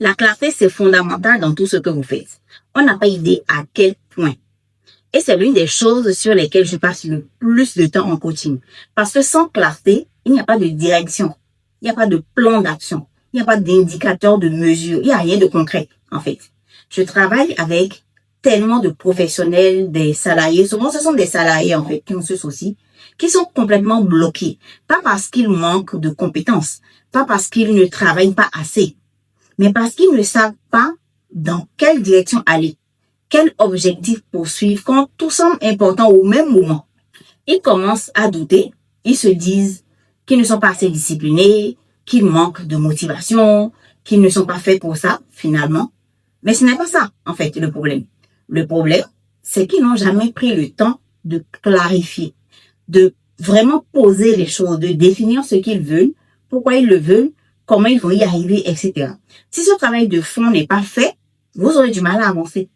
La clarté, c'est fondamental dans tout ce que vous faites. On n'a pas idée à quel point. Et c'est l'une des choses sur lesquelles je passe le plus de temps en coaching. Parce que sans clarté, il n'y a pas de direction. Il n'y a pas de plan d'action. Il n'y a pas d'indicateur de mesure. Il n'y a rien de concret, en fait. Je travaille avec tellement de professionnels, des salariés. Souvent, ce sont des salariés, en fait, qui ont ce souci, qui sont complètement bloqués. Pas parce qu'ils manquent de compétences, pas parce qu'ils ne travaillent pas assez, mais parce qu'ils ne savent pas dans quelle direction aller, quel objectif poursuivre quand tout semble important au même moment. Ils commencent à douter, ils se disent qu'ils ne sont pas assez disciplinés, qu'ils manquent de motivation, qu'ils ne sont pas faits pour ça, finalement. Mais ce n'est pas ça, en fait, le problème. Le problème, c'est qu'ils n'ont jamais pris le temps de clarifier, de vraiment poser les choses, de définir ce qu'ils veulent, pourquoi ils le veulent, comment ils vont y arriver, etc. Si ce travail de fond n'est pas fait, vous aurez du mal à avancer.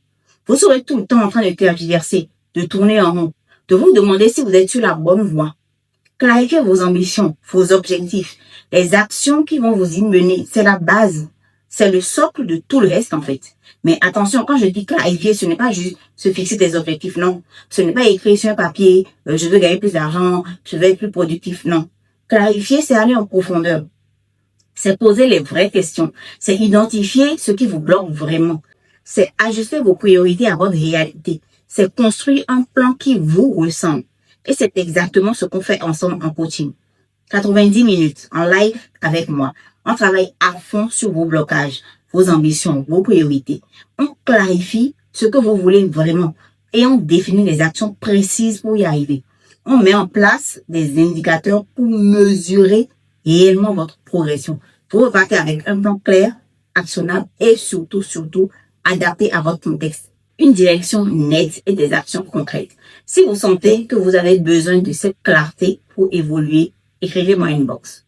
Vous serez tout le temps en train de tergiverser, de tourner en rond, de vous demander si vous êtes sur la bonne voie. Clarifiez vos ambitions, vos objectifs, les actions qui vont vous y mener. C'est la base. C'est le socle de tout le reste, en fait. Mais attention, quand je dis clarifier, ce n'est pas juste se fixer des objectifs, non. Ce n'est pas écrire sur un papier, je veux gagner plus d'argent, je veux être plus productif, non. Clarifier, c'est aller en profondeur. C'est poser les vraies questions. C'est identifier ce qui vous bloque vraiment. C'est ajuster vos priorités à votre réalité. C'est construire un plan qui vous ressemble. Et c'est exactement ce qu'on fait ensemble en coaching. 90 minutes en live avec moi. On travaille à fond sur vos blocages, vos ambitions, vos priorités. On clarifie ce que vous voulez vraiment et on définit les actions précises pour y arriver. On met en place des indicateurs pour mesurer réellement votre progression. Vous repartez avec un plan clair, actionnable et surtout, adapté à votre contexte. Une direction nette et des actions concrètes. Si vous sentez que vous avez besoin de cette clarté pour évoluer, écrivez-moi une inbox.